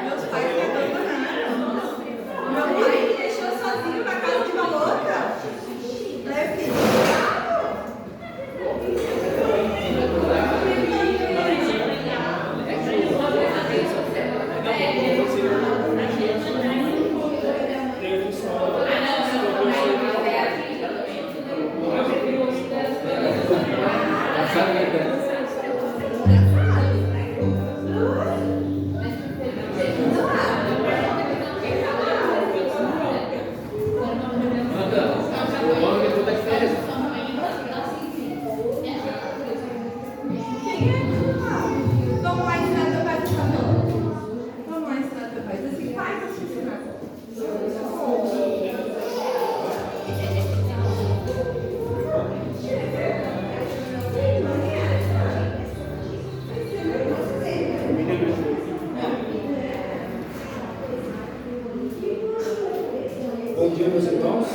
Meus pais me abandonaram. Meu pai me deixou sozinho na casa de uma louca. Né, filho? Bom dia, meus irmãos.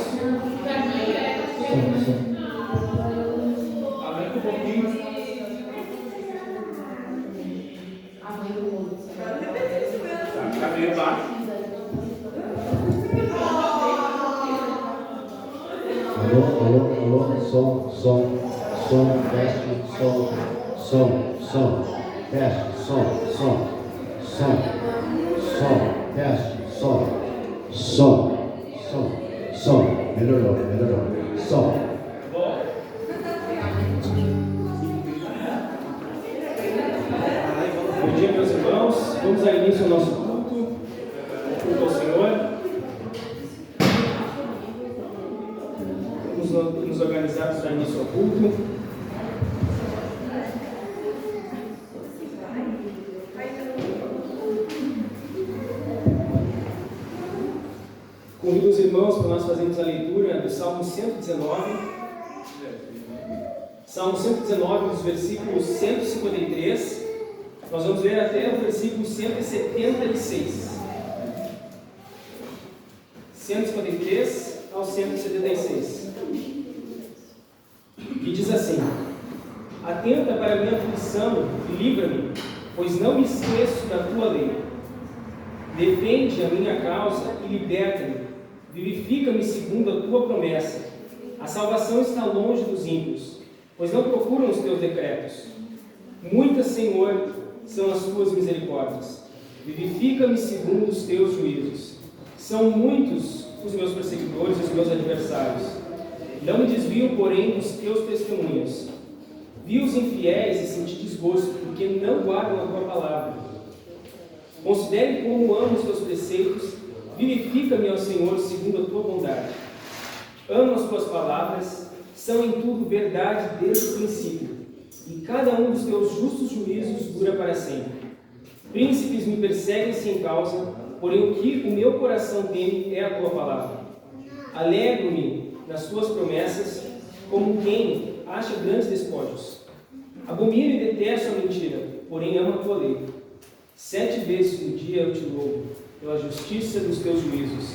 Aumenta um pouquinho. Tá meio baixo. Alô, som, teste, som, teste, som, melhorou, som. Bom dia, meus irmãos. Vamos dar início ao nosso culto ao Senhor. Vamos nos organizar para dar início ao culto. Convido os irmãos para nós fazermos a leitura do Salmo 119. Salmo 119, dos versículos 153. Nós vamos ler até o versículo 176. 153 ao 176. Que diz assim: Atenta para a minha aflição e livra-me, pois não me esqueço da tua lei. Defende a minha causa e liberta-me. Vivifica-me segundo a tua promessa. A salvação está longe dos ímpios, pois não procuram os teus decretos. Muitas, Senhor, são as tuas misericórdias. Vivifica-me segundo os teus juízos. São muitos os meus perseguidores e os meus adversários. Não me desvio, porém, dos teus testemunhos. Vi os infiéis e senti desgosto, porque não guardam a tua palavra. Considere como amo os teus preceitos. Vivifica-me, ó Senhor, segundo a tua bondade. Amo as tuas palavras, são em tudo verdade desde o princípio, e cada um dos teus justos juízos dura para sempre. Príncipes me perseguem sem causa, porém o que o meu coração teme é a tua palavra. Alegro-me nas tuas promessas, como quem acha grandes despojos. Abomino e detesto a mentira, porém amo a tua lei. 7 vezes no dia eu te louvo, pela justiça dos teus juízos.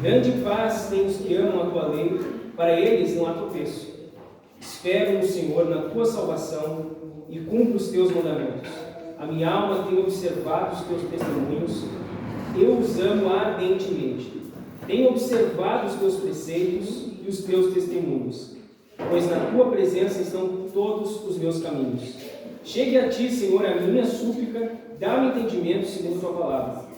Grande paz tem os que amam a tua lei, para eles não há tropeço. Espero no Senhor na tua salvação e cumpro os teus mandamentos. A minha alma tem observado os teus testemunhos, eu os amo ardentemente. Tenho observado os teus preceitos e os teus testemunhos, pois na tua presença estão todos os meus caminhos. Chegue a ti, Senhor, a minha súplica, dá-me entendimento segundo a tua palavra.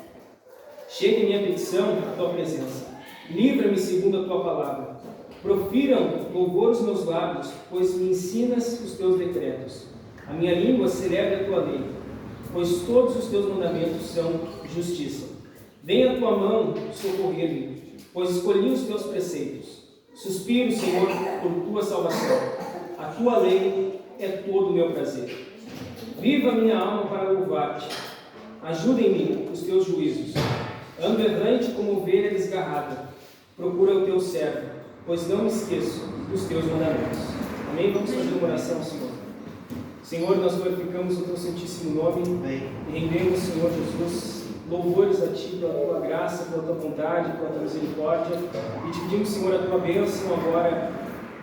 Chegue a minha petição à tua presença. Livra-me segundo a tua palavra. Profiram louvor os meus lábios, pois me ensinas os teus decretos. A minha língua celebra a tua lei, pois todos os teus mandamentos são justiça. Venha a tua mão socorrer-me, pois escolhi os teus preceitos. Suspiro, Senhor, por tua salvação. A tua lei é todo o meu prazer. Viva a minha alma para louvar-te. Ajudem-me os teus juízos. Ando errante como ovelha desgarrada. Procura o teu servo, pois não me esqueço dos teus mandamentos. Amém? Vamos fazer uma oração ao Senhor. Senhor, nós glorificamos o teu santíssimo nome e rendemos, Senhor Jesus, louvores a ti pela tua graça, pela tua bondade, pela tua misericórdia. E te pedimos, Senhor, a tua bênção agora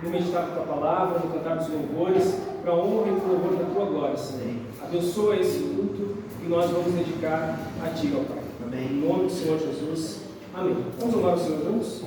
no meditar da tua palavra, no cantar dos louvores, para a honra e o louvor da tua glória, Senhor. A Abençoa esse culto que nós vamos dedicar a Ti, ó Pai. Amém. Em nome do Senhor Jesus. Amém. Vamos louvar o Senhor juntos?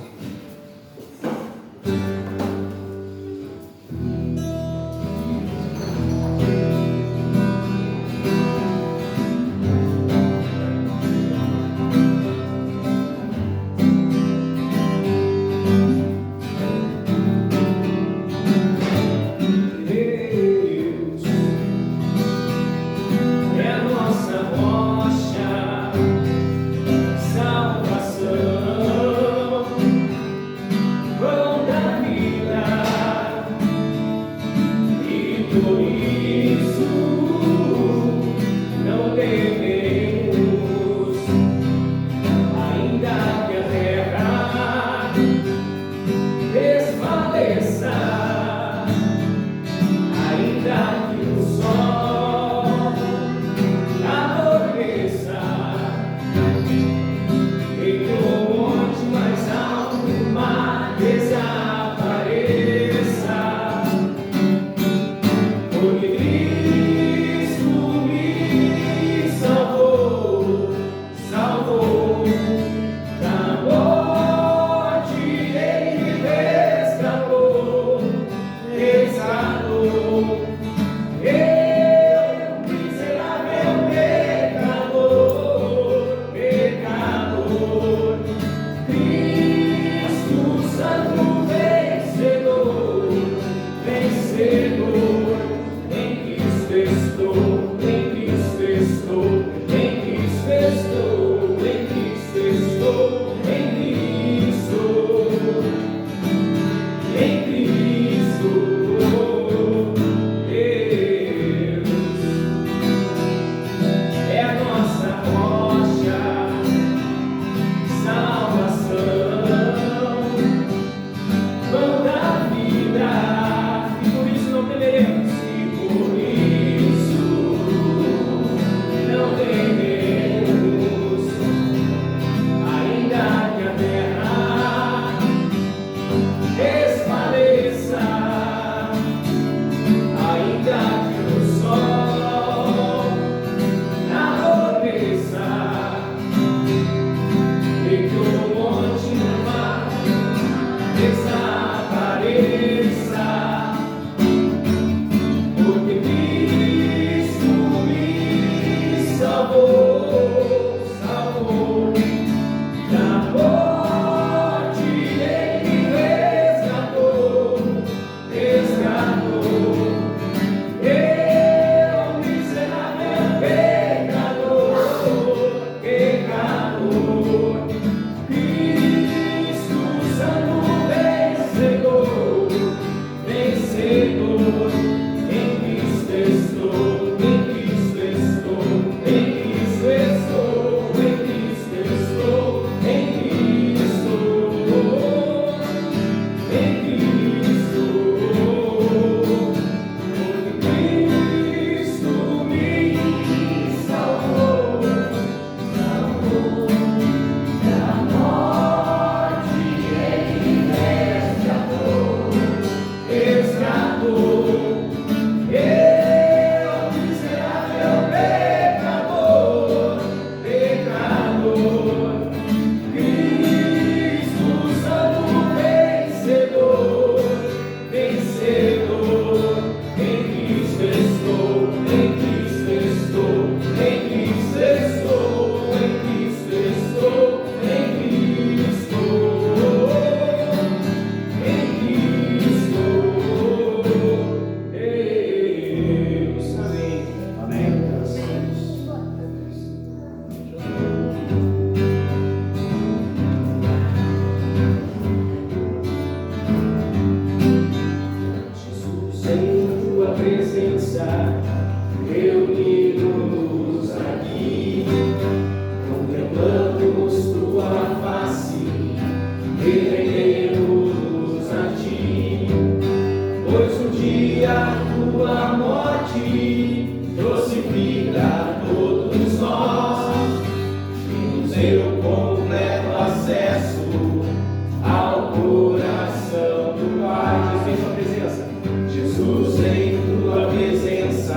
Jesus, em tua presença,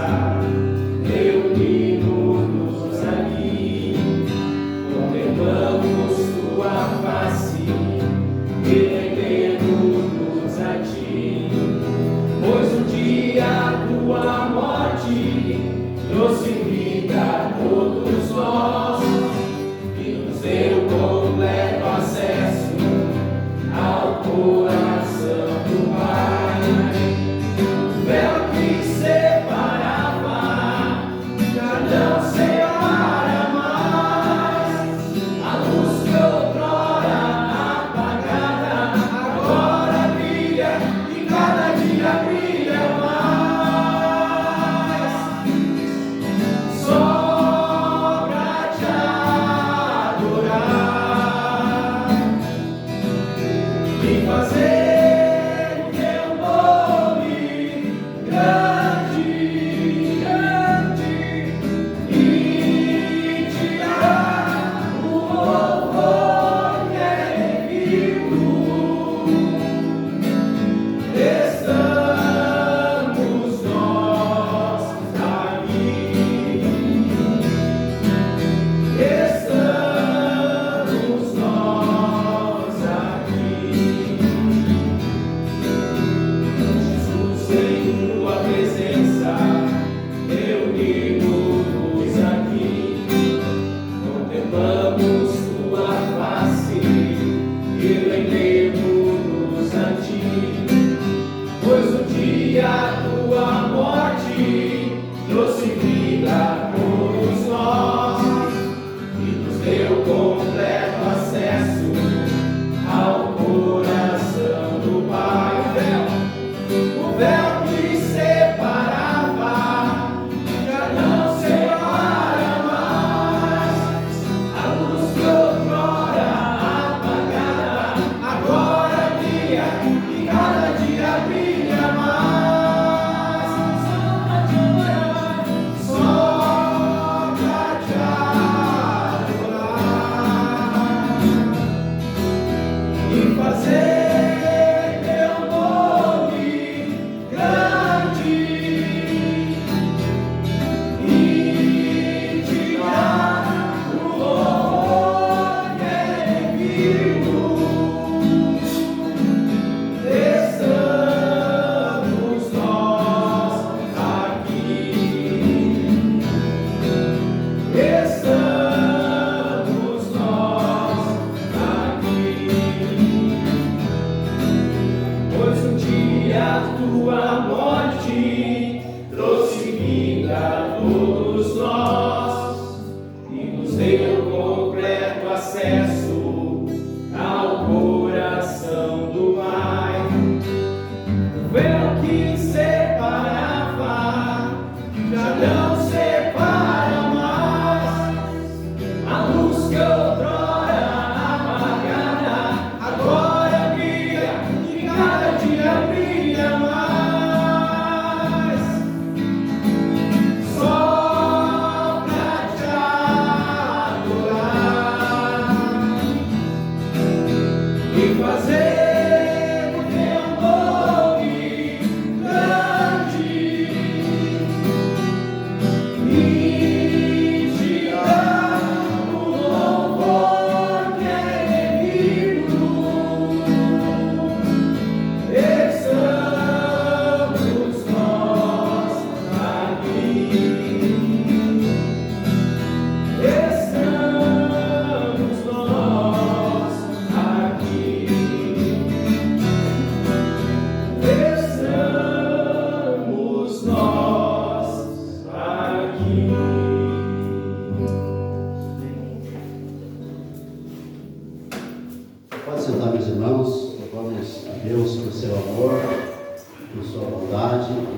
eu morte, trouxe vida a todos nós e nos deu completo acesso ao coração do Pai. O véu que separava já não separa mais. A luz que outrora apagada agora brilha e cada dia brilha mais. Só pra te adorar e fazer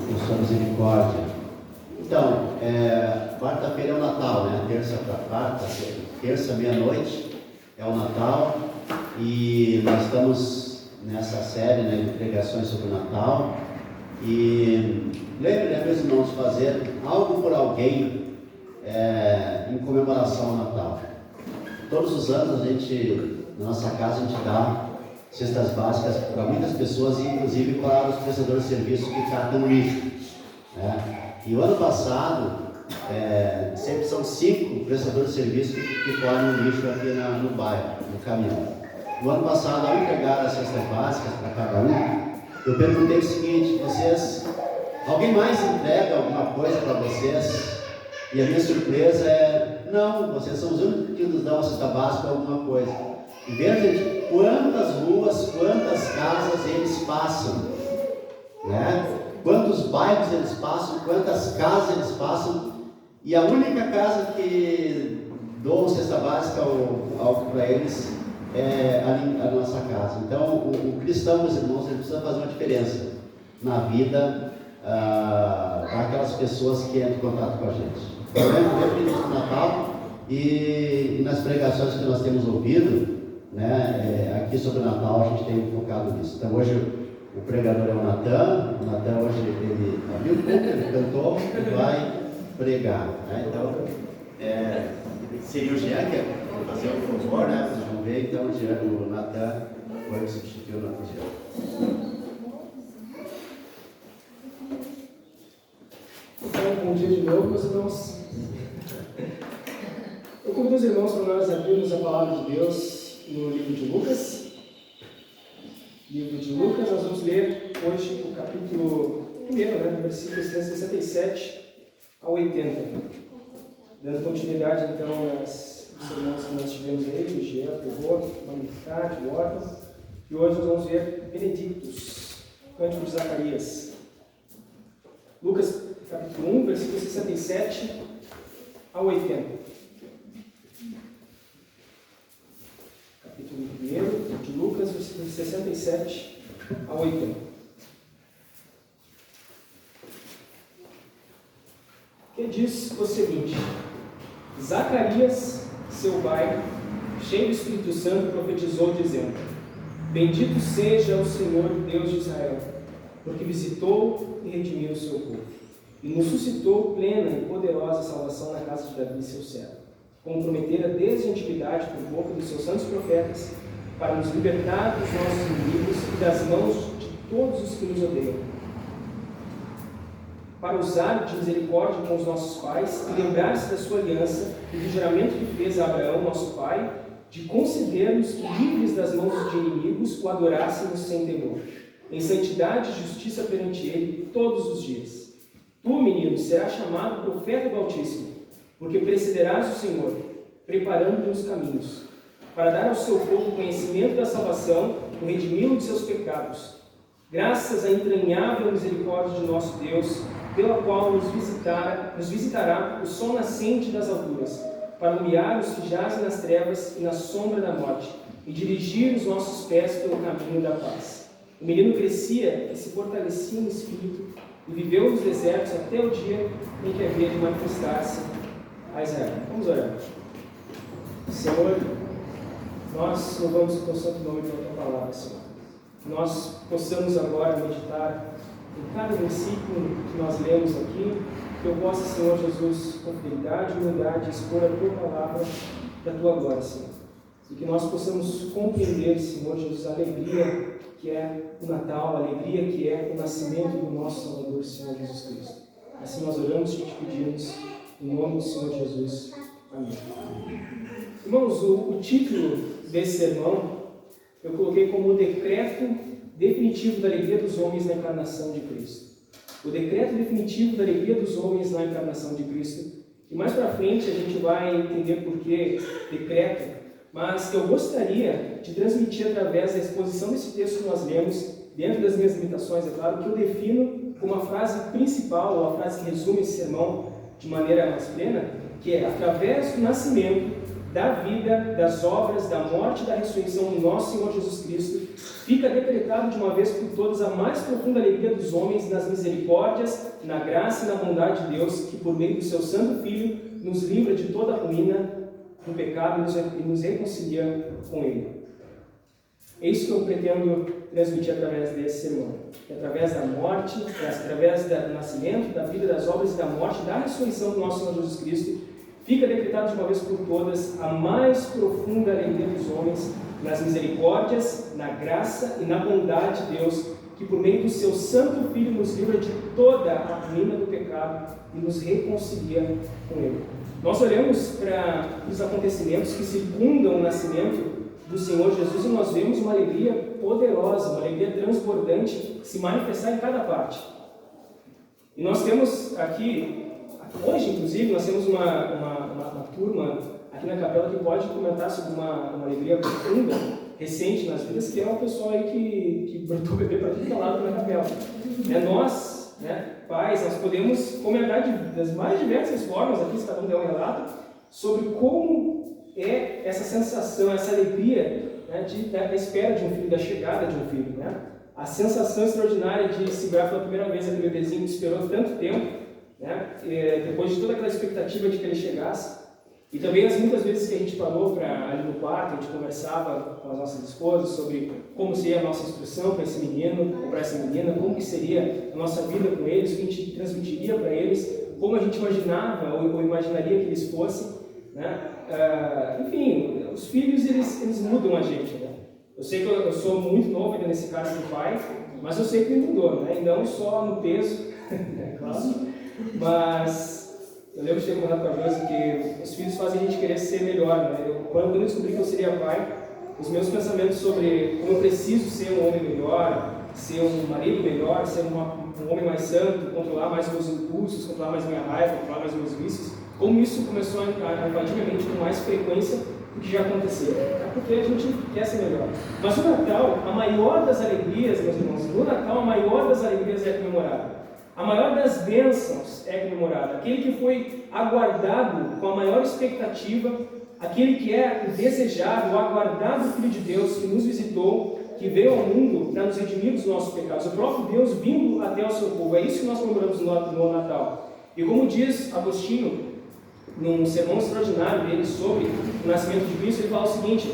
Terça, meia-noite, é o Natal e nós estamos nessa série, né, de pregações sobre o Natal. E lembre, meus irmãos, fazer algo por alguém em comemoração ao Natal. Todos os anos na nossa casa, a gente dá cestas básicas para muitas pessoas, inclusive para os prestadores de serviço que catam lixo, né? E o ano passado, sempre são 5 prestadores de serviço que colhem o lixo aqui no bairro, no caminhão. No ano passado, ao entregar as cestas básicas para cada um, eu perguntei o seguinte: alguém mais entrega alguma coisa para vocês. E a minha surpresa é, não, vocês são os únicos que nos dão a cesta básica alguma coisa. E veja, gente, quantas ruas, quantas casas eles passam, né? Quantos bairros eles passam, quantas casas eles passam, e a única casa que dou cesta básica algo para eles é a nossa casa. Então, o cristão, meus irmãos, ele precisa fazer uma diferença na vida daquelas pessoas que entram em contato com a gente. Eu lembro do Natal e nas pregações que nós temos ouvido, né, aqui sobre o Natal a gente tem focado nisso. Então, hoje o pregador é o Natan. O Natan hoje ele abriu o púlpito, ele cantou e vai pregar, né? Então, seria o Jean que ia fazer o favor, né? Vocês vão ver, então o Natan foi o que substituiu o Jean. Então, bom dia de novo, meus irmãos. Eu convido os irmãos para nós abrirmos a palavra de Deus no livro de Lucas. Livro de Lucas, nós vamos ler hoje o capítulo 1, versículos 67 a 80. Dando continuidade, então, às sermões que nós tivemos aí, o Jean pegou, Magnificat, o Orton. E hoje nós vamos ver Benedictus, Cântico de Zacarias. Lucas, capítulo 1, versículos 67 a 80. Capítulo 1 de Lucas, versículos 67 a 80. Que diz o seguinte: Zacarias, seu pai, cheio do Espírito Santo, profetizou, dizendo: Bendito seja o Senhor Deus de Israel, porque visitou e redimiu o seu povo, e nos suscitou plena e poderosa salvação na casa de Davi, seu servo, como prometera desde a antiguidade por boca dos seus santos profetas, para nos libertar dos nossos inimigos e das mãos de todos os que nos odeiam, para usar de misericórdia com os nossos pais e lembrar-se da sua aliança e do juramento que fez a Abraão, nosso pai, de conceder-nos que, livres das mãos de inimigos, o adorássemos sem temor, em santidade e justiça perante ele todos os dias. Tu, menino, serás chamado profeta do Altíssimo, porque precederás o Senhor, preparando-lhe os caminhos, para dar ao seu povo conhecimento da salvação e redimi-lo de seus pecados, graças à entranhável misericórdia de nosso Deus, pela qual nos visitará o sol nascente das alturas, para iluminar os que jazem nas trevas e na sombra da morte, e dirigir os nossos pés pelo caminho da paz. O menino crescia e se fortalecia no espírito, e viveu nos desertos até o dia em que havia de manifestar-se a Israel. Vamos orar. Senhor, nós louvamos o teu santo nome pela tua palavra, Senhor. Nós possamos agora meditar em cada versículo que nós lemos aqui, que eu possa, Senhor Jesus, com fidelidade e humildade, expor a tua palavra da tua glória, Senhor. E que nós possamos compreender, Senhor Jesus, a alegria que é o Natal, a alegria que é o nascimento do nosso Salvador, Senhor Jesus Cristo. Assim nós oramos e te pedimos, em nome do Senhor Jesus. Amém. Irmãos, o título desse sermão eu coloquei como o decreto definitivo da alegria dos homens na encarnação de Cristo. O decreto definitivo da alegria dos homens na encarnação de Cristo. E mais para frente a gente vai entender por que decreto, mas eu gostaria de transmitir através da exposição desse texto que nós lemos, dentro das minhas limitações, é claro, que eu defino como a frase principal, ou a frase que resume esse sermão de maneira mais plena, que é: através do nascimento, da vida, das obras, da morte e da ressurreição do nosso Senhor Jesus Cristo, fica decretado de uma vez por todas a mais profunda alegria dos homens nas misericórdias, na graça e na bondade de Deus, que por meio do seu Santo Filho nos livra de toda a ruína do pecado e nos reconcilia com Ele. É isso que eu pretendo transmitir através desse sermão. Através da morte, através do nascimento, da vida, das obras e da morte, da ressurreição do nosso Senhor Jesus Cristo, fica decretado de uma vez por todas a mais profunda alegria dos homens nas misericórdias, na graça e na bondade de Deus, que por meio do seu Santo Filho nos livra de toda a ruína do pecado e nos reconcilia com Ele. Nós olhamos para os acontecimentos que circundam o nascimento do Senhor Jesus e nós vemos uma alegria poderosa, uma alegria transbordante se manifestar em cada parte. E nós temos aqui a Hoje, inclusive, nós temos uma turma aqui na capela que pode comentar sobre uma alegria profunda, recente nas vidas, que é o pessoal aí que brotou o bebê para tudo que é lado na capela. Nós, pais, nós podemos comentar das mais diversas formas aqui, se cada um der um relato, sobre como é essa sensação, essa alegria da espera de um filho, da chegada de um filho. A sensação extraordinária de segurar pela primeira vez aquele bebezinho que esperou tanto tempo, depois de toda aquela expectativa de que ele chegasse. E também as muitas vezes que a gente parou ali no quarto, a gente conversava com as nossas esposas sobre como seria a nossa instrução para esse menino ou para essa menina, como que seria a nossa vida com eles, o que a gente transmitiria para eles, como a gente imaginava ou imaginaria que eles fossem. Enfim, os filhos eles mudam a gente. Eu sei que eu sou muito novo ainda nesse caso do pai, mas eu sei que me mudou, e não só no peso, claro, mas eu lembro de ter comentado com a Josi que os filhos fazem a gente querer ser melhor. Quando eu descobri que eu seria pai, os meus pensamentos sobre como eu preciso ser um homem melhor, ser um marido melhor, ser um homem mais santo, controlar mais meus impulsos, controlar mais minha raiva, controlar mais meus vícios, como isso começou a invadir minha mente com mais frequência do que já aconteceu. Porque a gente quer ser melhor. Mas no Natal, a maior das alegrias, meus irmãos, no Natal a maior das alegrias é comemorada. A maior das bênçãos é comemorada. Aquele que foi aguardado com a maior expectativa, aquele que é o desejado, o aguardado Filho de Deus que nos visitou, que veio ao mundo para nos redimir dos nossos pecados. O próprio Deus vindo até o seu povo. É isso que nós comemoramos no Natal. E como diz Agostinho, num sermão extraordinário dele sobre o nascimento de Cristo, ele fala o seguinte: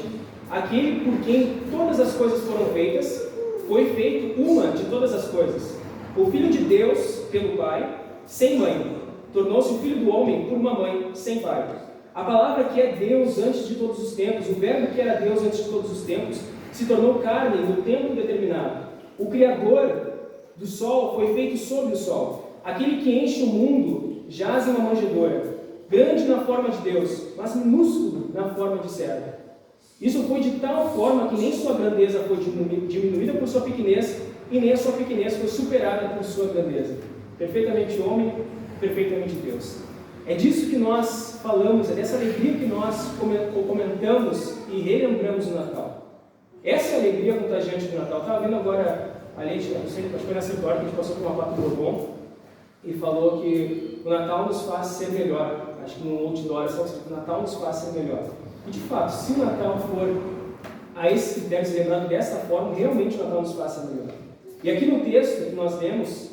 aquele por quem todas as coisas foram feitas, foi feito uma de todas as coisas. O Filho de Deus, pelo Pai, sem mãe, tornou-se o Filho do homem por uma mãe, sem pai. A palavra que é Deus antes de todos os tempos, o verbo que era Deus antes de todos os tempos, se tornou carne no tempo determinado. O Criador do sol foi feito sobre o sol. Aquele que enche o mundo jaz em uma manjedoura, grande na forma de Deus, mas minúsculo na forma de servo. Isso foi de tal forma que nem sua grandeza foi diminuída por sua pequenez, e nem a sua pequenez foi superada por sua grandeza. Perfeitamente homem, perfeitamente Deus. É disso que nós falamos, é dessa alegria que nós comentamos e relembramos no Natal. Essa é a alegria contagiante do Natal. Estava vendo agora, acho que foi na Central, que a gente passou por uma Pato Bourbon e falou que o Natal nos faz ser melhor. Acho que no outdoor, o Natal nos faz ser melhor. E de fato, se o Natal for a esse critério celebrado dessa forma, realmente o Natal nos faz ser melhor. E aqui no texto que nós lemos,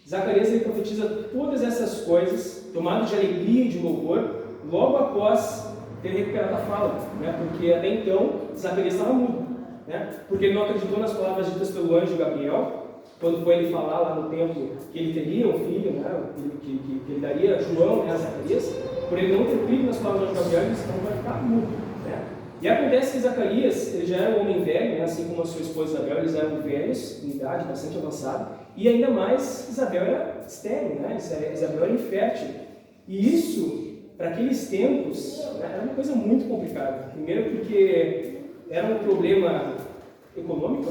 Zacarias ele profetiza todas essas coisas, tomado de alegria e de louvor, logo após ter recuperado a fala, porque até então Zacarias estava mudo, porque ele não acreditou nas palavras ditas pelo anjo Gabriel, quando foi ele falar lá no templo que ele teria um filho, que ele daria João a Zacarias, por ele não ter crido nas palavras do anjo Gabriel, ele disse: não, vai ficar mudo. E acontece que Zacarias, ele já era um homem velho, assim como a sua esposa Isabel, eles eram velhos, em idade bastante avançada, e ainda mais Isabel era estéril, Isabel era infértil. E isso, para aqueles tempos, era uma coisa muito complicada. Primeiro porque era um problema econômico,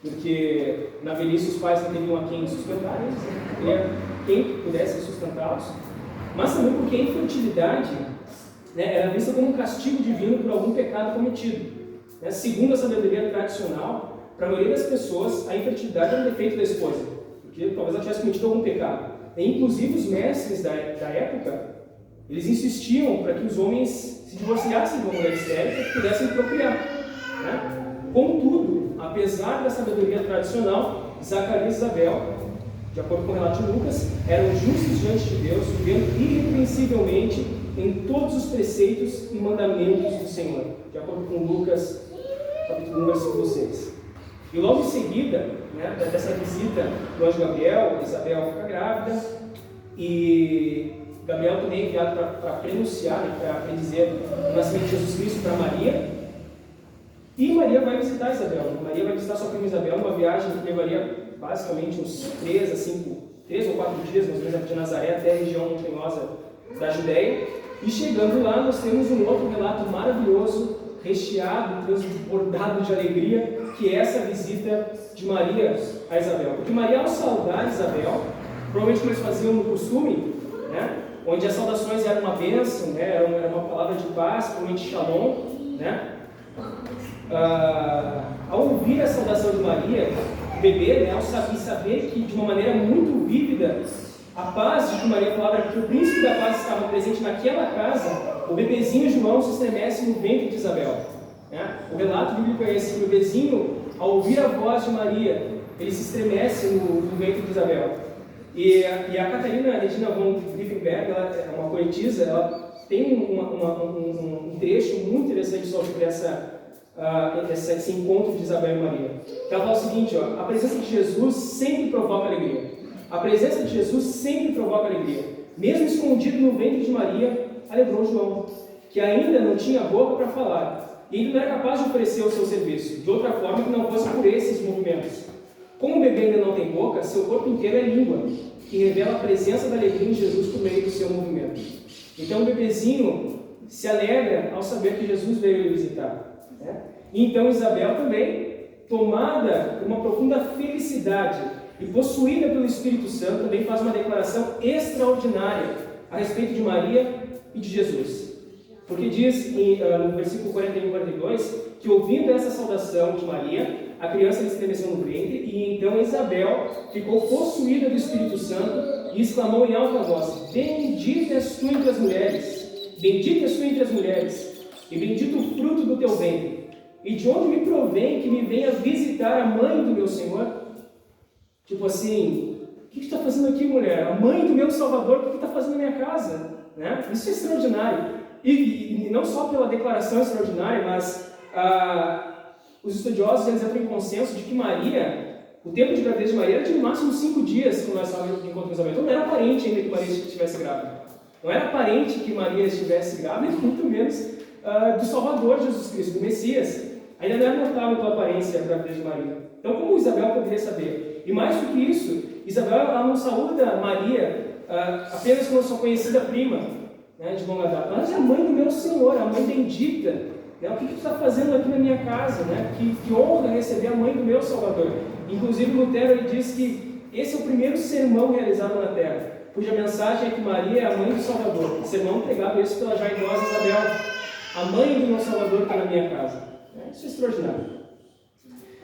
porque na velhice os pais não teriam a quem sustentar eles, quem pudesse sustentá-los, mas também porque a infertilidade era vista como um castigo divino por algum pecado cometido. Segundo a sabedoria tradicional, para a maioria das pessoas, a infertilidade era um defeito da esposa, porque talvez ela tivesse cometido algum pecado. E, inclusive, os mestres da época, eles insistiam para que os homens se divorciassem de uma mulher estéril para que pudessem procriar. Contudo, apesar da sabedoria tradicional, Zacarias e Isabel, de acordo com o relato de Lucas, eram justos diante de Deus, vivendo irrepreensivelmente em todos os preceitos e mandamentos do Senhor, de acordo com Lucas, capítulo 1, versículo 6. E logo em seguida, dessa visita do anjo Gabriel, Isabel fica grávida, e Gabriel também é enviado para prenunciar, para predizer o nascimento de Jesus Cristo para Maria, e Maria vai visitar Isabel. Maria vai visitar sua prima Isabel numa viagem que levaria basicamente uns 3 ou 4 dias, mais ou menos, de Nazaré até a região montanhosa da Judéia. E chegando lá, nós temos um outro relato maravilhoso, recheado, transbordado de alegria, que é essa visita de Maria a Isabel. Porque Maria, ao saudar Isabel, provavelmente como eles faziam no costume, onde as saudações eram uma bênção, né? Era uma palavra de paz, provavelmente shalom, né? Ao ouvir a saudação de Maria, o bebê, né, ao saber que de uma maneira muito vívida, a paz de que Maria falava que o príncipe da paz estava presente naquela casa, o bebezinho João se estremece no ventre de Isabel. Né? O relato bíblico é esse: o bebezinho, ao ouvir a voz de Maria, ele se estremece no ventre de Isabel. E a Catarina Regina von Griffenberg, ela é uma poetisa, ela tem um trecho muito interessante sobre esse encontro de Isabel e Maria. Ela fala o seguinte: a presença de Jesus sempre provoca alegria. A presença de Jesus sempre provoca alegria. Mesmo escondido no ventre de Maria, alegrou João, que ainda não tinha boca para falar, e ainda não era capaz de oferecer o seu serviço, de outra forma que não fosse por esses movimentos. Como o bebê ainda não tem boca, seu corpo inteiro é língua, que revela a presença da alegria em Jesus por meio do seu movimento. Então o bebezinho se alegra ao saber que Jesus veio lhe visitar. Né? E então Isabel também, tomada por uma profunda felicidade e possuída pelo Espírito Santo, também faz uma declaração extraordinária a respeito de Maria e de Jesus. Porque diz no versículo 41 e 42 que, ouvindo essa saudação de Maria, a criança lhe estremeceu no ventre, e então Isabel ficou possuída do Espírito Santo e exclamou em alta voz: Bendita és tu entre as mulheres, bendita és tu entre as mulheres, e bendito o fruto do teu ventre. E de onde me provém que me venha visitar a mãe do meu Senhor? Tipo assim, o que está fazendo aqui, mulher? A mãe do meu Salvador, o que está fazendo na minha casa? Né? Isso é extraordinário. E não só pela declaração extraordinária, mas os estudiosos eles entram em consenso de que Maria, o tempo de gravidez de Maria era de no máximo 5 dias, quando nós estávamos em encontro com Isabel. Então não era aparente ainda que Maria estivesse grávida. Não era aparente que Maria estivesse grávida, muito menos do Salvador Jesus Cristo, do Messias. Ainda não era notável pela aparência a gravidez de Maria. Então como Isabel poderia saber? E mais do que isso, Isabel não saúda Maria apenas como sua conhecida prima, né, de longa data, mas é a mãe do meu Senhor, a mãe bendita. Né? O que tu está fazendo aqui na minha casa? Né? Que honra receber a mãe do meu Salvador. Inclusive Lutero ele diz que esse é o primeiro sermão realizado na terra, cuja mensagem é que Maria é a mãe do Salvador. Sermão pregado esse pela já idosa Isabel. A mãe do meu Salvador está na minha casa. Isso é extraordinário.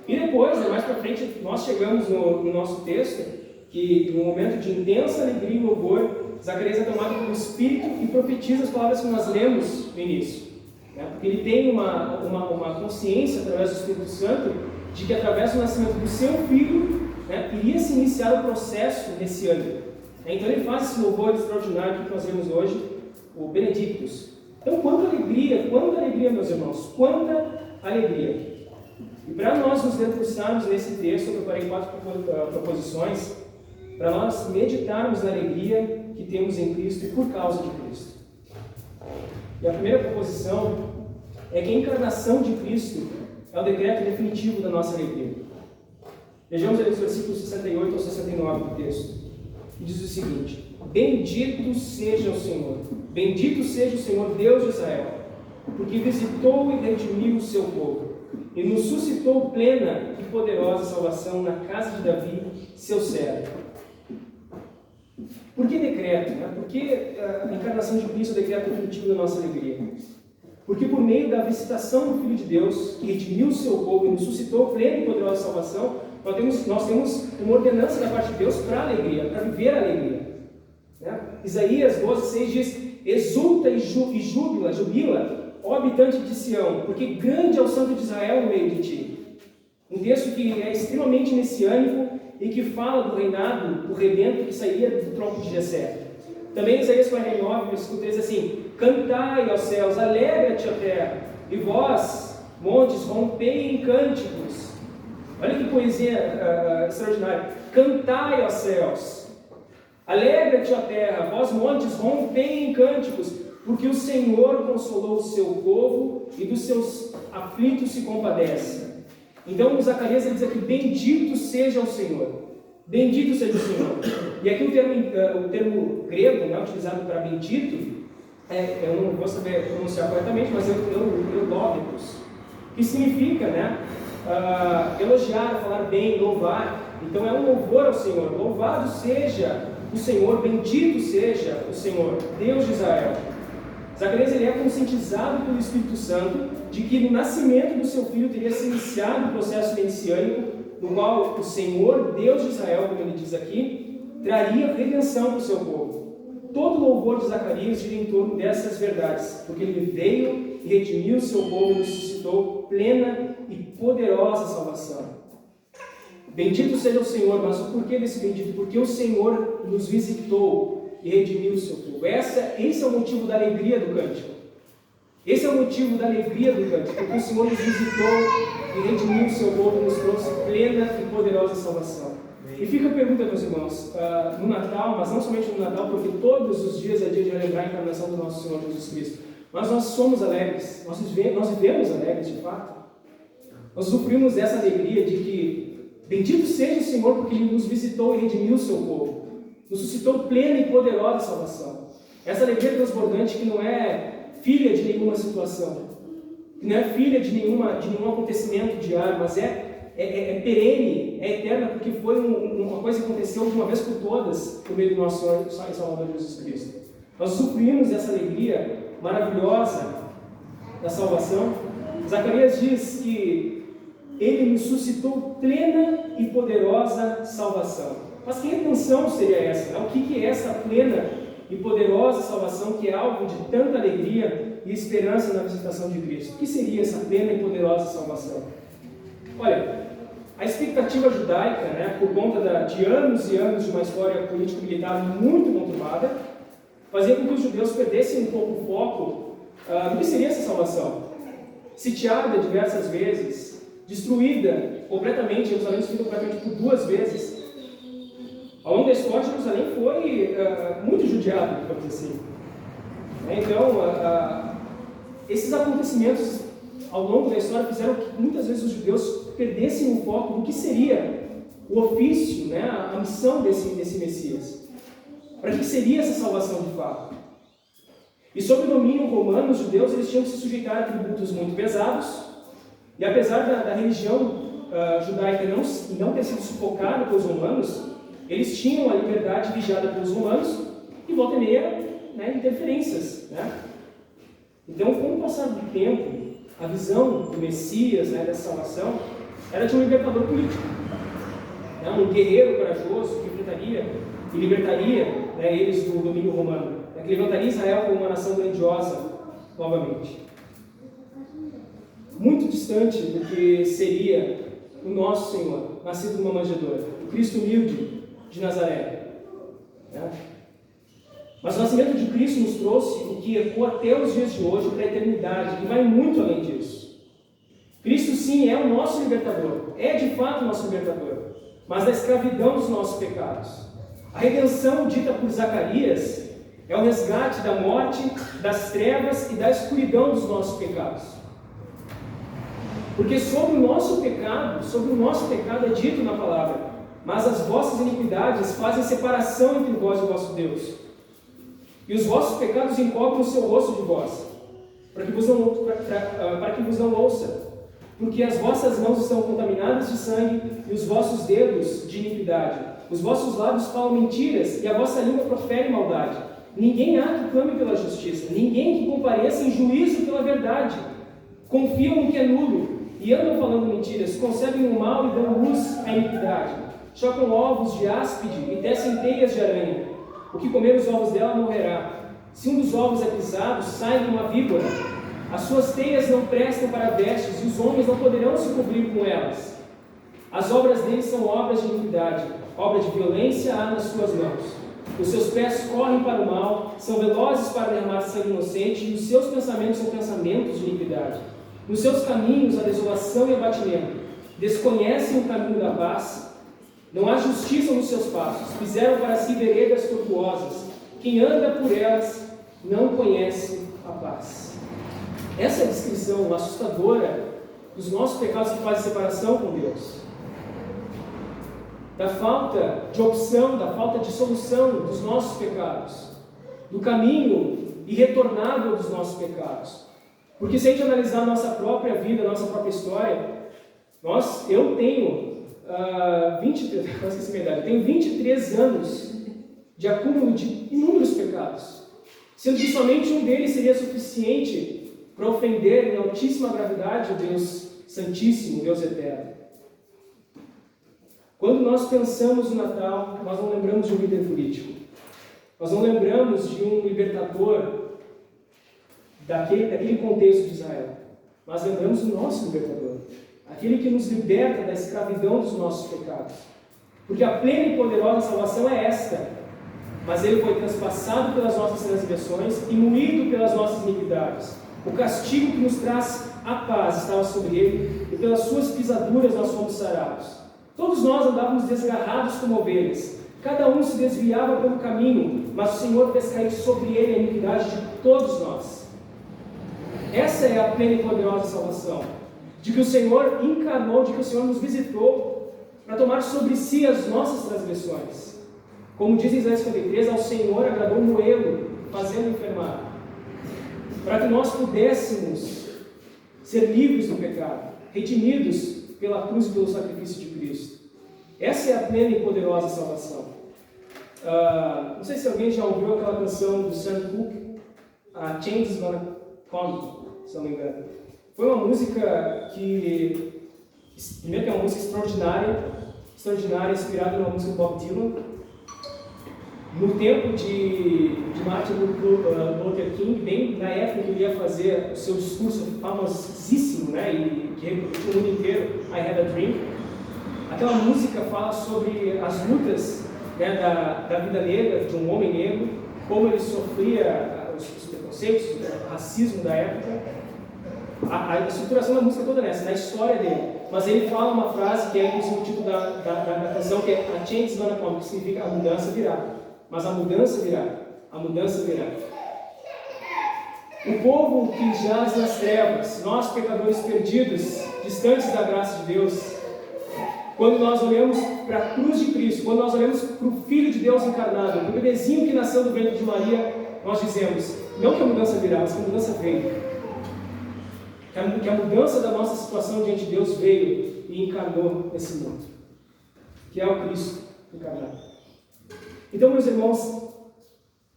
E depois, mais para frente, nós chegamos no nosso texto, que no momento de intensa alegria e louvor, Zacarias é tomado pelo Espírito e profetiza as palavras que nós lemos no início. Né? Porque ele tem uma consciência, através do Espírito Santo, de que através do nascimento do seu filho, né, iria se iniciar o processo messiânico. Então ele faz esse louvor extraordinário que nós vemos hoje, o Benedictus. Então, quanta alegria, meus irmãos, quanta alegria. E para nós nos debruçarmos nesse texto, eu preparei 4 proposições, para nós meditarmos na alegria que temos em Cristo e por causa de Cristo. E a primeira proposição é que a encarnação de Cristo é o decreto definitivo da nossa alegria. Vejamos ali os versículos 68 ao 69 do texto, que diz o seguinte: Bendito seja o Senhor, bendito seja o Senhor Deus de Israel, porque visitou e redimiu o seu povo, e nos suscitou plena e poderosa salvação na casa de Davi, seu servo. Por que decreto? Né? Por que a encarnação de Cristo é o decreto definitivo da nossa alegria? Porque por meio da visitação do Filho de Deus, que redimiu o seu povo e nos suscitou plena e poderosa salvação, nós temos uma ordenança da parte de Deus para a alegria, para viver a alegria. Né? Isaías 12,6 diz: Exulta e jubila, ó habitante de Sião, porque grande é o Santo de Israel no meio de ti. Um texto que é extremamente messiânico e que fala do reinado, do rebento que sairia do tronco de Jessé. Também Isaías 49, versículo 13, assim: Cantai aos céus, alegra-te a terra, e vós, montes, rompei em cânticos. Olha que poesia extraordinária. Cantai aos céus, alegra-te a terra, vós, montes, rompei em cânticos, porque o Senhor consolou o seu povo e dos seus aflitos se compadece. Então, Zacarias ele diz aqui: bendito seja o Senhor. Bendito seja o Senhor. E aqui o termo grego, né, utilizado para bendito, eu não vou saber pronunciar corretamente, mas eulógetos, que significa, né, elogiar, falar bem, louvar. Então é um louvor ao Senhor. Louvado seja do Senhor, bendito seja o Senhor, Deus de Israel. Zacarias ele é conscientizado pelo Espírito Santo de que no nascimento do seu filho teria se iniciado o processo messiânico, no qual o Senhor, Deus de Israel, como ele diz aqui, traria redenção para o seu povo. Todo o louvor de Zacarias gira em torno dessas verdades, porque ele veio e redimiu o seu povo e nos suscitou plena e poderosa salvação. Bendito seja o Senhor, mas o porquê desse bendito? Porque o Senhor nos visitou e redimiu o seu povo. Esse é o motivo da alegria do cântico. Esse é o motivo da alegria do cântico, porque o Senhor nos visitou e redimiu o seu povo e nos trouxe plena e poderosa salvação. E fica a pergunta, meus irmãos, no Natal, mas não somente no Natal, porque todos os dias é dia de relembrar a encarnação do nosso Senhor Jesus Cristo, mas nós somos alegres, nós vivemos alegres de fato. Nós sofrimos dessa alegria de que bendito seja o Senhor, porque Ele nos visitou e redimiu o seu povo, nos suscitou plena e poderosa salvação. Essa alegria transbordante que não é filha de nenhuma situação, que não é filha de nenhum acontecimento diário, mas é perene, é eterna, porque foi uma coisa que aconteceu de uma vez por todas por meio do nosso Senhor e Salvador Jesus Cristo. Nós suprimos essa alegria maravilhosa da salvação. Zacarias diz que Ele nos suscitou plena e poderosa salvação. Mas que intenção seria essa? O que é essa plena e poderosa salvação, que é alvo de tanta alegria e esperança na visitação de Cristo? O que seria essa plena e poderosa salvação? Olha, a expectativa judaica, por conta de anos e anos de uma história político-militar muito conturbada, fazia com que os judeus perdessem um pouco o foco do que seria essa salvação. Sitiada diversas vezes, destruída completamente, Jerusalém destruída completamente por 2 vezes. Ao longo da história, Jerusalém foi muito judiada, digamos assim. Então, esses acontecimentos ao longo da história fizeram que muitas vezes os judeus perdessem o foco do que seria o ofício, a missão desse Messias. Para que seria essa salvação de fato? E sob o domínio romano, os judeus eles tinham que se sujeitar a tributos muito pesados, e apesar da religião judaica não ter sido sufocada pelos romanos, eles tinham a liberdade vigiada pelos romanos e volta e meia interferências. Então, com o passar do tempo, a visão do Messias, dessa salvação, era de um libertador político, um guerreiro corajoso que enfrentaria e libertaria eles do domínio romano, que levantaria Israel como uma nação grandiosa novamente. Muito distante do que seria o nosso Senhor, nascido numa manjedoura, o Cristo humilde de Nazaré. Mas o nascimento de Cristo nos trouxe o que ecoa até os dias de hoje para a eternidade, e vai muito além disso. Cristo sim é o nosso libertador, é de fato o nosso libertador, mas da escravidão dos nossos pecados. A redenção dita por Zacarias é o resgate da morte, das trevas e da escuridão dos nossos pecados. Porque sobre o nosso pecado é dito na palavra: mas as vossas iniquidades fazem separação entre vós e o vosso Deus. E os vossos pecados encobrem o seu rosto de vós, para que vos não ouça. Porque as vossas mãos estão contaminadas de sangue e os vossos dedos de iniquidade. Os vossos lábios falam mentiras e a vossa língua profere maldade. Ninguém há que clame pela justiça, ninguém que compareça em juízo pela verdade. Confiam no que é nulo e andam falando mentiras, concebem o mal e dão luz à iniquidade. Chocam ovos de áspide e tecem teias de aranha. O que comer os ovos dela morrerá. Se um dos ovos é pisado, sai uma víbora. As suas teias não prestam para vestes e os homens não poderão se cobrir com elas. As obras deles são obras de iniquidade, obra de violência há nas suas mãos. Os seus pés correm para o mal, são velozes para derramar sangue inocente, e os seus pensamentos são pensamentos de iniquidade. Nos seus caminhos há desolação e abatimento. Desconhecem o caminho da paz. Não há justiça nos seus passos. Fizeram para si veredas tortuosas. Quem anda por elas não conhece a paz. Essa é a descrição assustadora dos nossos pecados que fazem separação com Deus. Da falta de opção, da falta de solução dos nossos pecados. Do caminho irretornável dos nossos pecados. Porque se a gente analisar a nossa própria vida, a nossa própria história, eu tenho 23 anos de acúmulo de inúmeros pecados, sendo que somente um deles seria suficiente para ofender em altíssima gravidade o Deus Santíssimo, Deus Eterno. Quando nós pensamos no Natal, nós não lembramos de um líder político, nós não lembramos de um libertador daquele contexto de Israel, mas lembramos do nosso libertador, aquele que nos liberta da escravidão dos nossos pecados. Porque a plena e poderosa salvação é esta: mas ele foi transpassado pelas nossas transgressões e moído pelas nossas iniquidades. O castigo que nos traz a paz estava sobre ele, e pelas suas pisaduras nós fomos sarados. Todos nós andávamos desgarrados como ovelhas, cada um se desviava pelo caminho, mas o Senhor fez cair sobre ele a iniquidade de todos nós. Essa é a plena e poderosa salvação, de que o Senhor encarnou, de que o Senhor nos visitou para tomar sobre si as nossas transgressões. Como diz em Isaías 53, ao Senhor agradou moê-lo, fazendo enfermar, para que nós pudéssemos ser livres do pecado, redimidos pela cruz e pelo sacrifício de Cristo. Essa é a plena e poderosa salvação. Não sei se alguém já ouviu aquela canção do Sam Cooke, A Change is Gonna Come, se não me engano. Foi uma música que, primeiro que é uma música extraordinária, inspirada numa música do Bob Dylan. No tempo de Martin Luther King, bem na época que ele ia fazer o seu discurso famosíssimo, né, e que repercutiu no mundo inteiro, I Had a Dream, aquela música fala sobre as lutas, né, da vida negra, de um homem negro, como ele sofria os preconceitos, o racismo da época. A estruturação da música toda nessa, na história dele. Mas ele fala uma frase que é inclusive o título da canção, que é A Change is Gonna Come, que significa a mudança virá. Mas a mudança virá, a mudança virá. O povo que jaz nas trevas, nós pecadores perdidos, distantes da graça de Deus, quando nós olhamos para a cruz de Cristo, quando nós olhamos para o Filho de Deus encarnado, para o bebezinho que nasceu do ventre de Maria, nós dizemos, não que a mudança virá, mas que a mudança veio. Que a mudança da nossa situação diante de Deus veio e encarnou nesse mundo, que é o Cristo encarnado. Então, meus irmãos,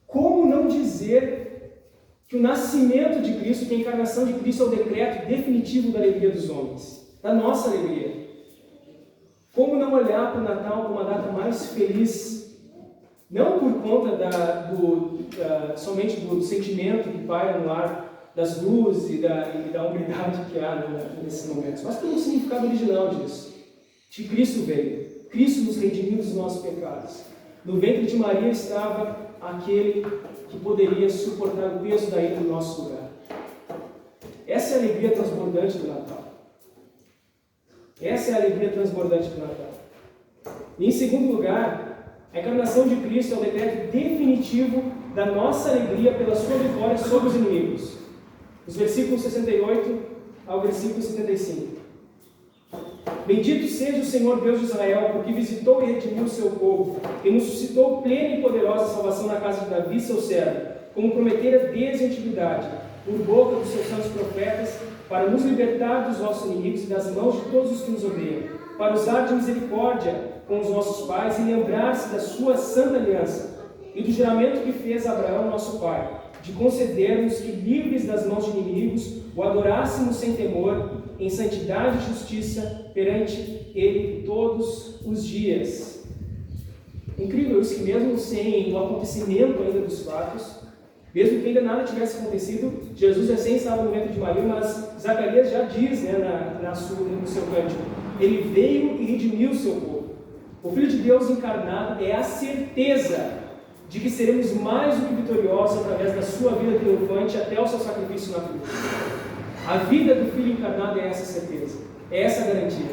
como não dizer que o nascimento de Cristo, que a encarnação de Cristo é o decreto definitivo da alegria dos homens, da nossa alegria? Como não olhar para o Natal como a data mais feliz, não por conta somente do sentimento que paira no ar, das luzes e da humildade que há nesses momentos, mas pelo significado original disso, de Cristo veio, Cristo nos redimiu dos nossos pecados. No ventre de Maria estava aquele que poderia suportar o peso da ira no nosso lugar. Essa é a alegria transbordante do Natal. Essa é a alegria transbordante do Natal. E em segundo lugar, a encarnação de Cristo é o decreto definitivo da nossa alegria pela sua vitória sobre os inimigos. Os versículos 68 ao versículo 75. Bendito seja o Senhor Deus de Israel, porque visitou e redimiu o seu povo, e nos suscitou plena e poderosa salvação na casa de Davi, seu servo, como prometera desde a antiguidade, por boca dos seus santos profetas, para nos libertar dos nossos inimigos e das mãos de todos os que nos odeiam, para usar de misericórdia com os nossos pais e lembrar-se da sua santa aliança e do juramento que fez a Abraão, nosso pai, de conceder-nos que, livres das mãos de inimigos, o adorássemos sem temor, em santidade e justiça perante Ele todos os dias. Incrível isso, que mesmo sem o acontecimento ainda dos fatos, mesmo que ainda nada tivesse acontecido, Jesus recém estava no ventre de Maria, mas Zacarias já diz, né, no seu cântico, ele veio e redimiu o seu povo. O Filho de Deus encarnado é a certeza de que seremos mais do que vitoriosos através da sua vida triunfante até o seu sacrifício na cruz. A vida do Filho encarnado é essa certeza, é essa garantia.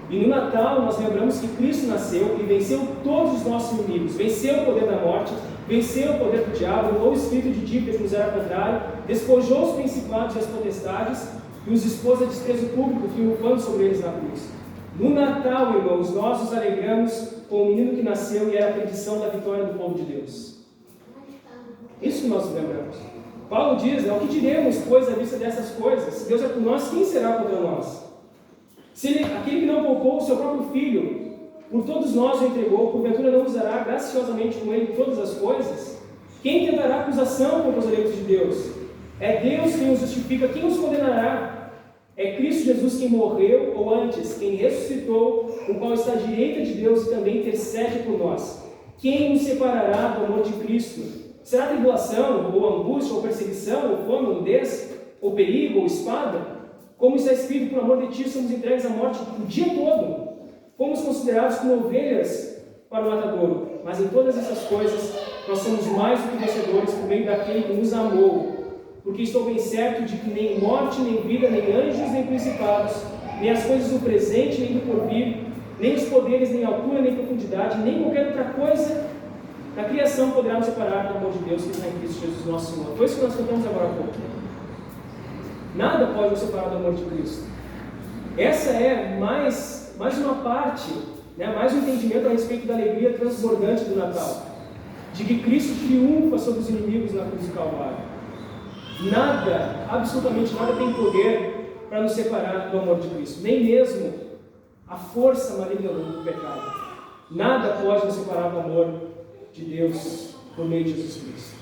E no Natal nós lembramos que Cristo nasceu e venceu todos os nossos inimigos, venceu o poder da morte, venceu o poder do diabo, o espírito de dívida que nos era contrário, despojou os principados e as potestades e os expôs a desprezo público, triunfando sobre eles na cruz. No Natal, irmãos, nós nos alegramos com o menino que nasceu e era a predição da vitória do povo de Deus. Isso que nós lembramos. Paulo diz, o que diremos, pois, à vista dessas coisas? Se Deus é por nós, quem será contra nós? Se aquele que não poupou o seu próprio filho, por todos nós o entregou, porventura não usará graciosamente com ele todas as coisas? Quem tentará acusação contra os eleitos de Deus? É Deus quem os justifica, quem os condenará? É Cristo Jesus quem morreu, ou antes, quem ressuscitou, o qual está à direita de Deus e também intercede por nós. Quem nos separará do amor de Cristo? Será tribulação, ou angústia, ou perseguição, ou fome, ou nudez, ou perigo, ou espada? Como está escrito, por amor de ti somos entregues à morte o dia todo. Fomos considerados como ovelhas para o matadouro. Mas em todas essas coisas, nós somos mais do que vencedores por meio daquele que nos amou. Porque estou bem certo de que nem morte, nem vida, nem anjos, nem principados, nem as coisas do presente, nem do porvir, nem os poderes, nem altura, nem profundidade, nem qualquer outra coisa da criação poderá nos separar do amor de Deus que está em Cristo Jesus nosso Senhor. Foi isso que nós cantamos agora há pouco. Nada pode nos separar do amor de Cristo. Essa é mais uma parte, mais um entendimento a respeito da alegria transbordante do Natal, de que Cristo triunfa sobre os inimigos na cruz do Calvário. Nada, absolutamente nada tem poder para nos separar do amor de Cristo, nem mesmo a força maligna do pecado. Nada pode nos separar do amor de Deus por meio de Jesus Cristo.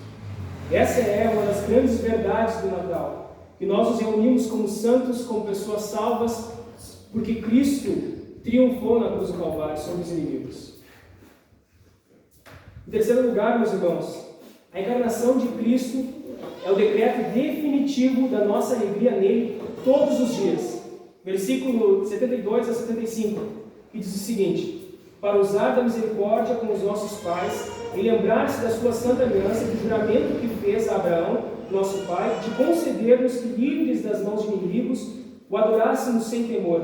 Essa é uma das grandes verdades do Natal, que nós nos reunimos como santos, como pessoas salvas, porque Cristo triunfou na cruz do Calvário sobre os inimigos. Em terceiro lugar, meus irmãos, a encarnação de Cristo é o decreto definitivo da nossa alegria nele todos os dias. Versículo 72 a 75, que diz o seguinte: para usar da misericórdia com os nossos pais, e lembrar-se da sua santa aliança, do juramento que fez a Abraão, nosso pai, de conceder-nos que, livres das mãos de inimigos, o adorássemos sem temor,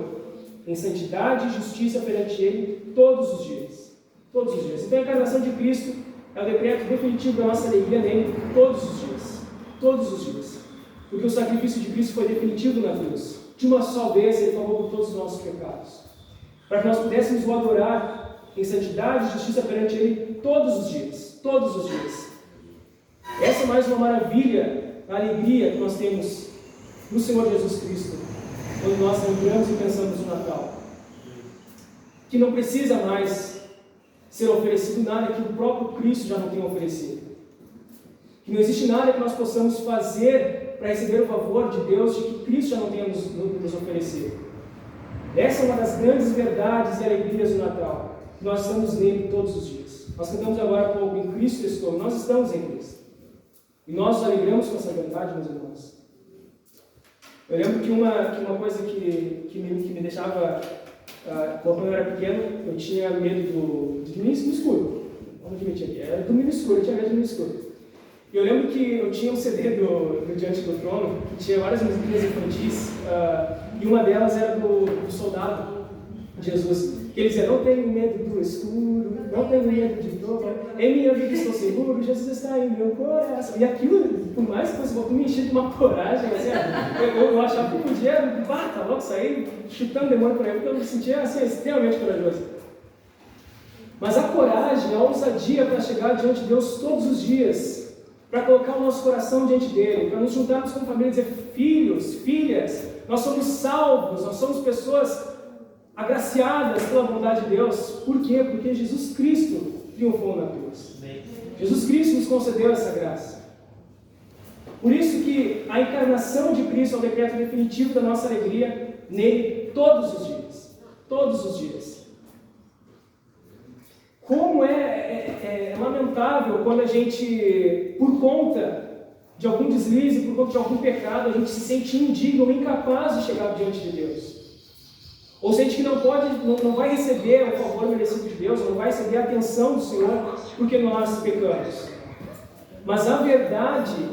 em santidade e justiça perante ele todos os dias. Todos os dias. Então a encarnação de Cristo é o decreto definitivo da nossa alegria nele todos os dias. Todos os dias. Porque o sacrifício de Cristo foi definitivo na cruz. De uma só vez ele pagou por todos os nossos pecados. Para que nós pudéssemos o adorar em santidade e justiça perante ele todos os dias. Todos os dias. Essa é mais uma maravilha, a alegria que nós temos no Senhor Jesus Cristo, quando nós lembramos e pensamos no Natal. Que não precisa mais ser oferecido nada que o próprio Cristo já não tenha oferecido. Que não existe nada que nós possamos fazer para receber o favor de Deus de que Cristo já não tenha nos oferecido. Essa é uma das grandes verdades e alegrias do Natal. Nós estamos nele todos os dias. Nós cantamos agora há pouco, em Cristo estou. Nós estamos em Cristo. E nós nos alegramos com essa verdade, meus irmãos. Eu lembro que uma coisa que me deixava, quando eu era pequeno, eu tinha medo de dormir no escuro. Vamos admitir aqui, era dormir no escuro, eu tinha medo de dormir no escuro. E eu lembro que eu tinha um CD do Diante do Trono, que tinha várias musiquinhas infantis, e uma delas era do soldado de Jesus, que ele dizia: não tenho medo do escuro, não tenho medo de dor, em minha vida estou seguro, Jesus está em meu coração. E aquilo, por mais que fosse me encher de uma coragem, assim, eu achava que podia, tá logo sair chutando demônio por aí, porque eu me sentia assim, extremamente corajoso. Mas a coragem, a ousadia para chegar diante de Deus todos os dias, para colocar o nosso coração diante dele, para nos juntarmos como família e dizer: filhos, filhas, nós somos salvos, nós somos pessoas agraciadas pela bondade de Deus. Por quê? Porque Jesus Cristo triunfou na cruz. Jesus Cristo nos concedeu essa graça. Por isso que a encarnação de Cristo é o decreto definitivo da nossa alegria nele todos os dias. Todos os dias. Como é lamentável quando a gente, por conta de algum deslize, por conta de algum pecado, a gente se sente indigno, incapaz de chegar diante de Deus. Ou sente que não vai receber o favor merecido de Deus, não vai receber a atenção do Senhor, porque nós pecamos. Mas a verdade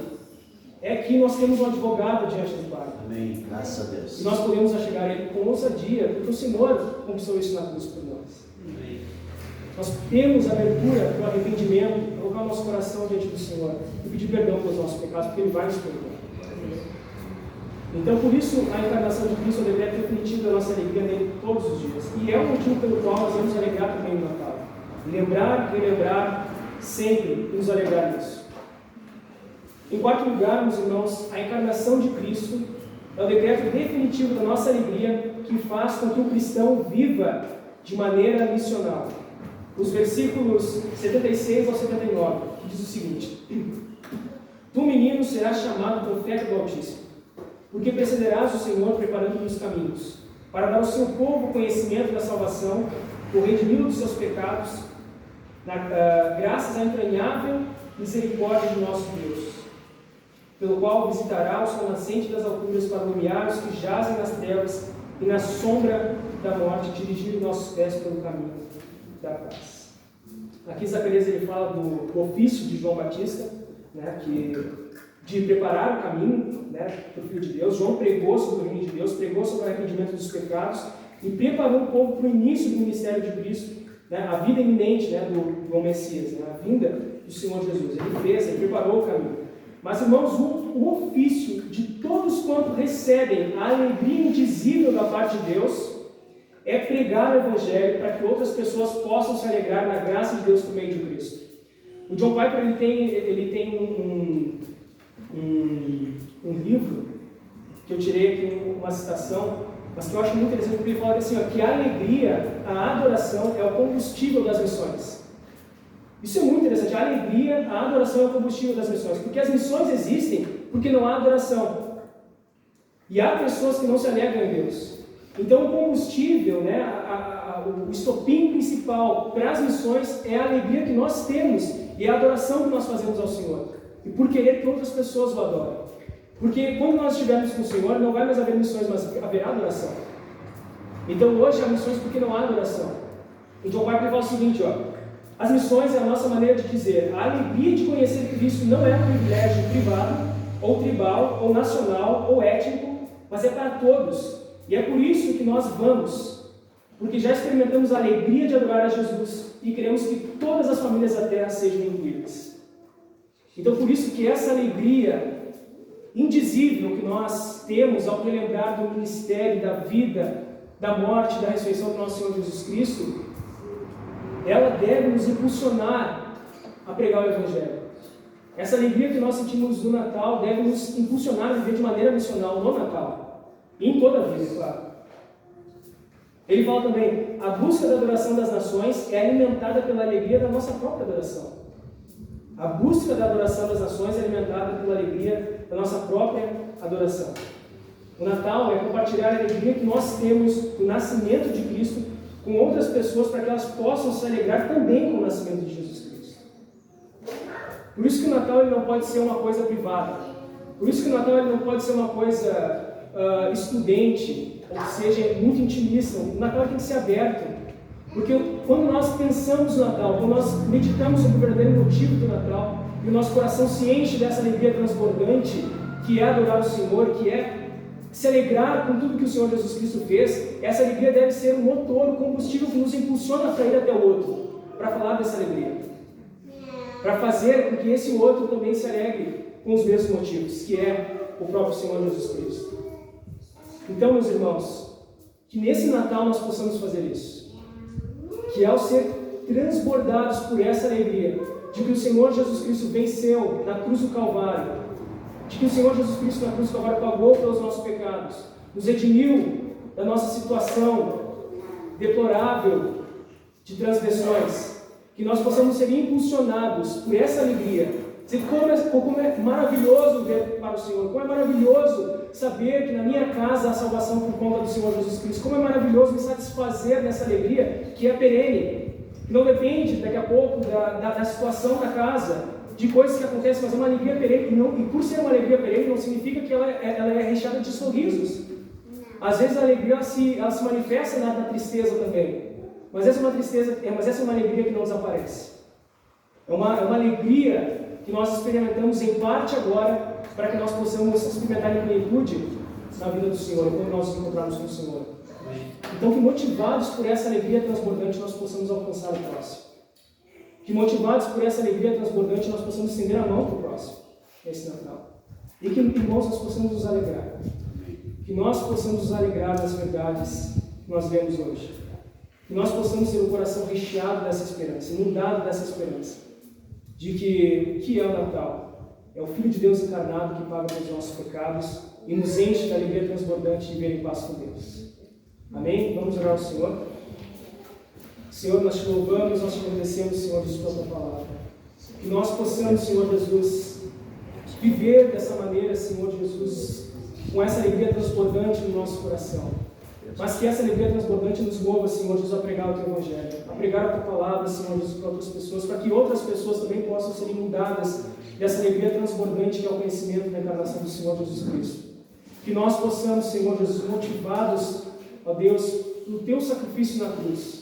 é que nós temos um advogado diante do Pai. Amém. Graças a Deus. E nós podemos chegar a Ele com ousadia, porque o Senhor conquistou isso na cruz por nós. Amém. Nós temos abertura para o arrependimento, colocar o nosso coração diante do Senhor e pedir perdão pelos nossos pecados, porque Ele vai nos perdoar. Então, por isso, a encarnação de Cristo é o decreto definitivo da nossa alegria nele todos os dias. E é o motivo pelo qual nós vamos alegrar também no Natal. Lembrar e relembrar sempre e nos alegrar nisso. Em quarto lugar, meus irmãos, a encarnação de Cristo é o decreto definitivo da nossa alegria, que faz com que o cristão viva de maneira missional. Os versículos 76 ao 79, que diz o seguinte: Tu, menino, serás chamado profeta do Altíssimo, porque precederás o Senhor preparando os caminhos, para dar ao seu povo conhecimento da salvação, o redimi-lo dos seus pecados, graças à entranhável misericórdia de nosso Deus, pelo qual visitará os nascentes das alturas para iluminar os que jazem nas trevas e na sombra da morte, dirigir nossos pés pelo caminho da paz. Aqui Zacarias ele fala do ofício de João Batista, né, de preparar o caminho, né, para o Filho de Deus. João pregou sobre o reino de Deus, pregou sobre o arrependimento dos pecados e preparou o povo para o início do ministério de Cristo, né, a vida iminente, né, do Messias, né, a vinda do Senhor Jesus. Ele preparou o caminho. Mas, irmãos, o ofício de todos quantos recebem a alegria indizível da parte de Deus é pregar o Evangelho para que outras pessoas possam se alegrar na graça de Deus por meio de Cristo. O John Piper ele tem um livro que eu tirei aqui uma citação, mas que eu acho muito interessante, porque ele fala assim, ó, que a alegria, a adoração é o combustível das missões. Isso é muito interessante. A alegria, a adoração é o combustível das missões, porque as missões existem porque não há adoração. E há pessoas que não se alegram em Deus. Então o combustível, né, o estopim principal para as missões é a alegria que nós temos e a adoração que nós fazemos ao Senhor. E por querer que outras pessoas o adorem. Porque quando nós estivermos com o Senhor, não vai mais haver missões, mas haverá adoração. Então hoje há missões porque não há adoração. Então o Pai fala o seguinte, ó: as missões é a nossa maneira de dizer, a alegria de conhecer Cristo não é um privilégio privado, ou tribal, ou nacional, ou étnico, mas é para todos. E é por isso que nós vamos, porque já experimentamos a alegria de adorar a Jesus e queremos que todas as famílias da terra sejam incluídas. Então, por isso que essa alegria indizível que nós temos ao relembrar do ministério, da vida, da morte, da ressurreição do nosso Senhor Jesus Cristo, ela deve nos impulsionar a pregar o Evangelho. Essa alegria que nós sentimos no Natal deve nos impulsionar a viver de maneira missional no Natal. E em toda a vida, claro. Ele fala também, a busca da adoração das nações é alimentada pela alegria da nossa própria adoração. A busca da adoração das nações é alimentada pela alegria da nossa própria adoração. O Natal é compartilhar a alegria que nós temos do nascimento de Cristo com outras pessoas para que elas possam se alegrar também com o nascimento de Jesus Cristo. Por isso que o Natal ele não pode ser uma coisa privada. Por isso que o Natal ele não pode ser uma coisa excludente, ou que seja muito intimista. O Natal tem que ser aberto. Porque quando nós pensamos no Natal, quando nós meditamos sobre o verdadeiro motivo do Natal, e o nosso coração se enche dessa alegria transbordante, que é adorar o Senhor, que é se alegrar com tudo que o Senhor Jesus Cristo fez, essa alegria deve ser o motor, o combustível que nos impulsiona para ir até o outro, para falar dessa alegria. Para fazer com que esse outro também se alegre com os mesmos motivos, que é o próprio Senhor Jesus Cristo. Então, meus irmãos, que nesse Natal nós possamos fazer isso. Que ao ser transbordados por essa alegria, de que o Senhor Jesus Cristo venceu na cruz do Calvário, de que o Senhor Jesus Cristo na cruz do Calvário pagou pelos nossos pecados, nos redimiu da nossa situação deplorável de transgressões, que nós possamos ser impulsionados por essa alegria. Dizer como é maravilhoso ver para o Senhor, como é maravilhoso saber que na minha casa há salvação por conta do Senhor Jesus Cristo, como é maravilhoso me satisfazer nessa alegria que é perene, que não depende daqui a pouco da situação da casa, de coisas que acontecem, mas é uma alegria perene, e por ser uma alegria perene não significa que ela é recheada de sorrisos. Às vezes a alegria ela se manifesta na tristeza também, mas essa é uma alegria que não desaparece. É uma alegria que nós experimentamos em parte agora, para que nós possamos experimentar em plenitude na vida do Senhor, quando nós nos encontrarmos com o Senhor. Então, que motivados por essa alegria transbordante, nós possamos alcançar o próximo. Que motivados por essa alegria transbordante, nós possamos estender a mão para o próximo, nesse Natal. E que, irmãos, nós possamos nos alegrar. Que nós possamos nos alegrar das verdades que nós vemos hoje. Que nós possamos ter o coração recheado dessa esperança, inundado dessa esperança. De que é o Natal? É o Filho de Deus encarnado que paga pelos nossos pecados e nos enche da alegria transbordante de viver em paz com Deus. Amém? Vamos orar ao Senhor. Senhor, nós te louvamos, nós te agradecemos, Senhor, Jesus, pela tua palavra. Que nós possamos, Senhor Jesus, viver dessa maneira, Senhor Jesus, com essa alegria transbordante no nosso coração. Mas que essa alegria transbordante nos mova, Senhor Jesus, a pregar o teu Evangelho, a pregar a tua palavra, Senhor Jesus, para outras pessoas, para que outras pessoas também possam ser inundadas dessa alegria transbordante que é o conhecimento da encarnação do Senhor Jesus Cristo. Que nós possamos, Senhor Jesus, motivados, ó Deus, pelo teu sacrifício na cruz,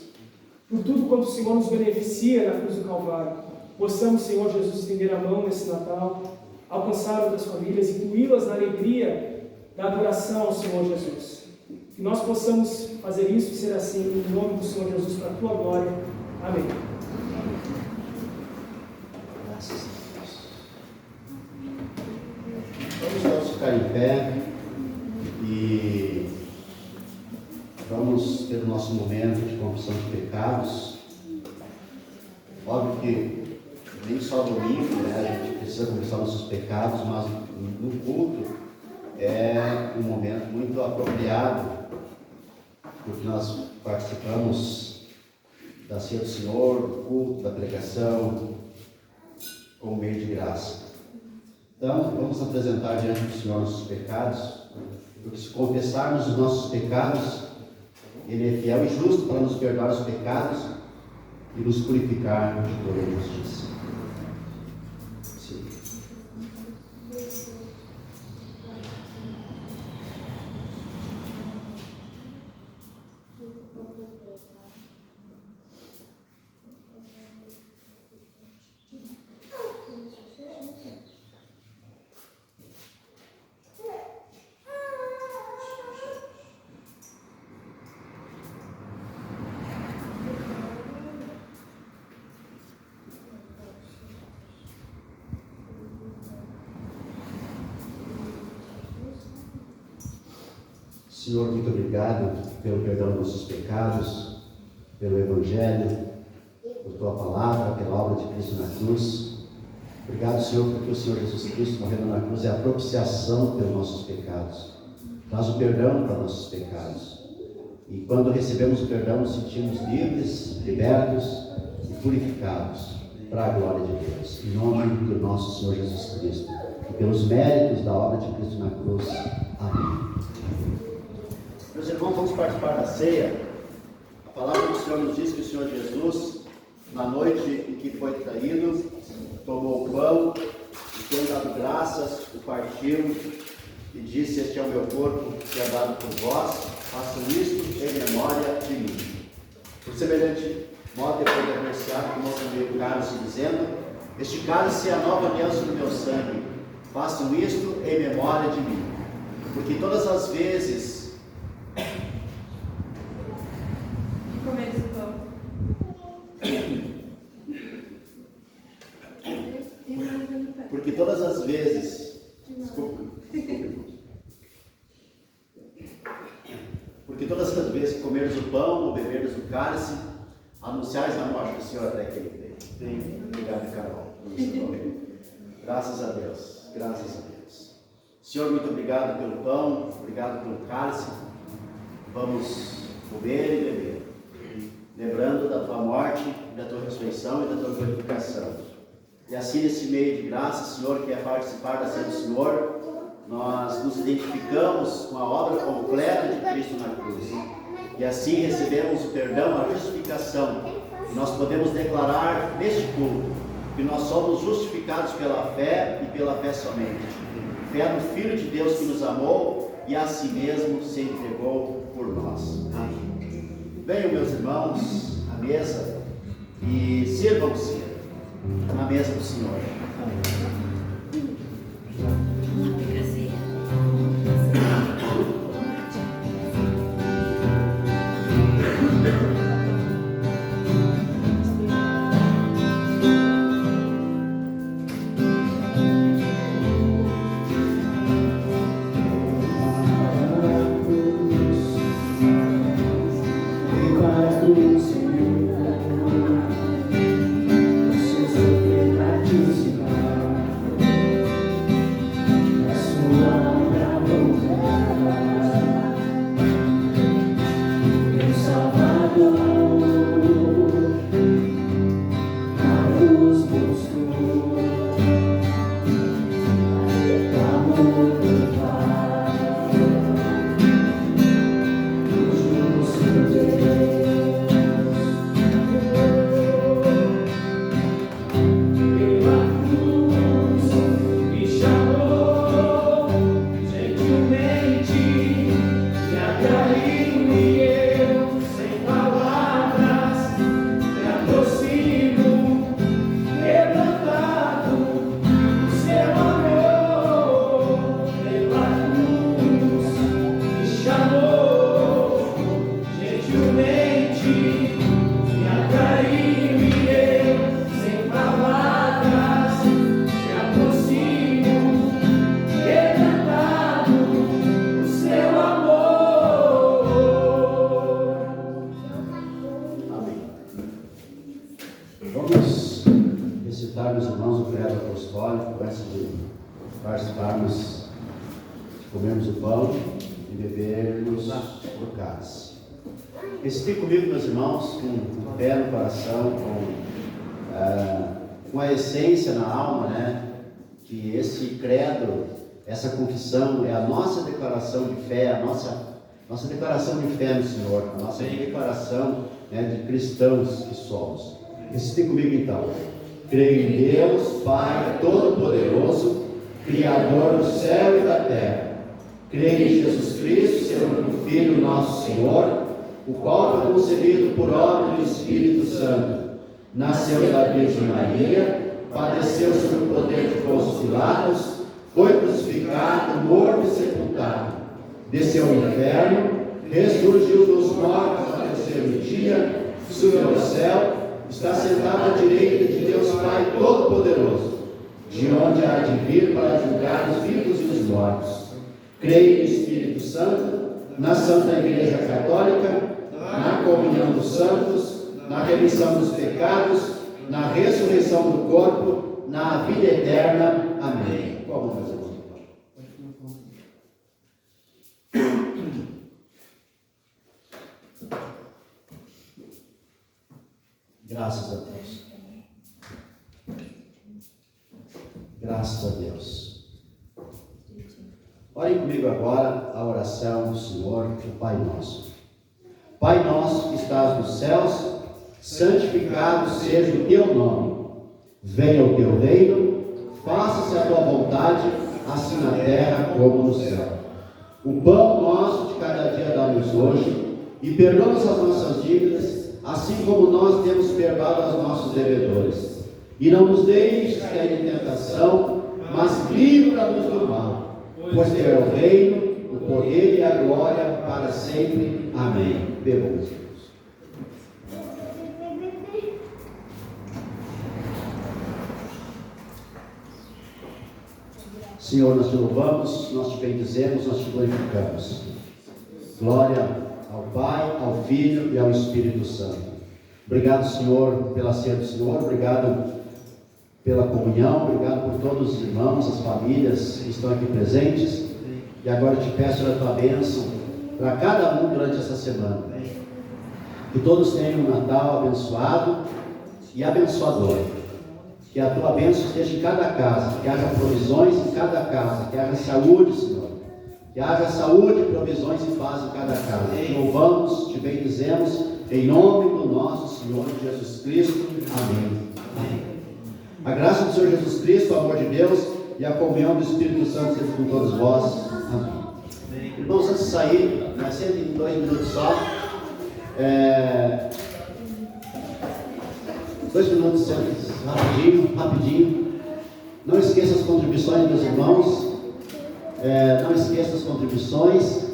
por tudo quanto o Senhor nos beneficia na cruz do Calvário, possamos, Senhor Jesus, estender a mão nesse Natal, alcançar outras famílias, incluí-las na alegria da adoração ao Senhor Jesus. Que nós possamos fazer isso e ser assim, em nome do Senhor Jesus, para a tua glória. Amém. Graças a Deus. Vamos ficar em pé e vamos ter o nosso momento de confissão de pecados. Óbvio que nem só domingo, né, a gente precisa confessar nossos pecados, mas no culto é um momento muito apropriado, porque nós participamos da ceia do Senhor, do culto, da pregação, como meio de graça. Então, vamos apresentar diante do Senhor nossos pecados, porque se confessarmos os nossos pecados, Ele é fiel e justo para nos perdoar os pecados e nos purificar de toda injustiça. Sim. Senhor, muito obrigado pelo perdão dos nossos pecados, pelo Evangelho, por Tua Palavra, pela obra de Cristo na cruz. Obrigado, Senhor, porque o Senhor Jesus Cristo morrendo na cruz é a propiciação pelos nossos pecados. Traz o perdão para nossos pecados. E quando recebemos o perdão, nos sentimos livres, libertos e purificados para a glória de Deus. Em nome do nosso Senhor Jesus Cristo e pelos méritos da obra de Cristo na cruz. Amém. Meus irmãos, vamos participar da ceia. A palavra do Senhor nos diz que o Senhor Jesus, na noite em que foi traído, tomou o pão e, tendo dado graças, o partiu e disse: este é o meu corpo que é dado por vós, façam isto em memória de mim. Por semelhante modo, depois de haver ceado, tomou também o cálice, dizendo: este cálice é a nova aliança do meu sangue, façam isto em memória de mim. Porque todas as vezes Porque todas as vezes, porque todas as vezes que comeres o pão ou beberes o cálice, anunciais a morte do Senhor até que Ele venha. Obrigado, Carol. Graças a Deus, graças a Deus. Senhor, muito obrigado pelo pão, obrigado pelo cálice. Vamos comer e beber, lembrando da Tua morte, da Tua ressurreição e da Tua glorificação. E assim, nesse meio de graça, Senhor, que é participar da ceia do Senhor, nós nos identificamos com a obra completa de Cristo na cruz. E assim recebemos o perdão, a justificação. E nós podemos declarar neste culto que nós somos justificados pela fé e pela fé somente. Fé no Filho de Deus que nos amou e a si mesmo se entregou por nós. Amém. Venham, meus irmãos, à mesa e sirvam-se na mesa do Senhor. Senhor. Recite comigo, meus irmãos, com fé no coração, com a essência na alma, né? Que esse credo, essa confissão é a nossa declaração de fé, a nossa declaração de fé no Senhor, a nossa declaração, né, de cristãos que somos. Recite comigo então. Creio em Deus, Pai Todo-Poderoso, Criador do céu e da terra. Creio em Jesus Cristo, seu único Filho, nosso Senhor, o qual foi concebido por obra do Espírito Santo, nasceu da Virgem Maria, padeceu sob o poder de Pôncio Pilatos, foi crucificado, morto e sepultado, desceu ao inferno, ressurgiu dos mortos ao terceiro dia, subiu ao céu, está sentado à direita de Deus Pai Todo-Poderoso, de onde há de vir para julgar os vivos e os mortos. Creio no Espírito Santo, na Santa Igreja Católica, na comunhão dos santos, na remissão dos pecados, na ressurreição do corpo, na vida eterna. Amém. Vamos fazer graças a Deus. Graças a Deus. Orem comigo agora a oração do Senhor, o Pai Nosso. Pai nosso que estás nos céus, santificado seja o teu nome. Venha o teu reino, faça-se a tua vontade, assim na terra como no céu. O pão nosso de cada dia dá-nos hoje, e perdoa-nos as nossas dívidas, assim como nós temos perdoado aos nossos devedores. E não nos deixes cair em tentação, mas livra-nos do mal. Pois teu é o reino, o poder e a glória para sempre. Amém. Bebamos. Senhor, nós te louvamos, nós te bendizemos, nós te glorificamos. Glória ao Pai, ao Filho e ao Espírito Santo. Obrigado, Senhor, pela ceia do Senhor, obrigado pela comunhão, obrigado por todos os irmãos, as famílias que estão aqui presentes. E agora eu te peço a tua bênção para cada um durante essa semana. Que todos tenham um Natal abençoado e abençoador. Que a tua bênção esteja em cada casa, que haja provisões em cada casa, que haja saúde, Senhor. Que haja saúde, provisões e paz em cada casa. Te louvamos, te bendizemos, em nome do nosso Senhor Jesus Cristo. Amém. Amém. A graça do Senhor Jesus Cristo, o amor de Deus e a comunhão do Espírito Santo seja com todos vós. Amém. Irmãos, antes de sair, sempre em 2 minutos só. 2 minutos antes, rapidinho. Não esqueça as contribuições, meus irmãos. Não esqueça as contribuições.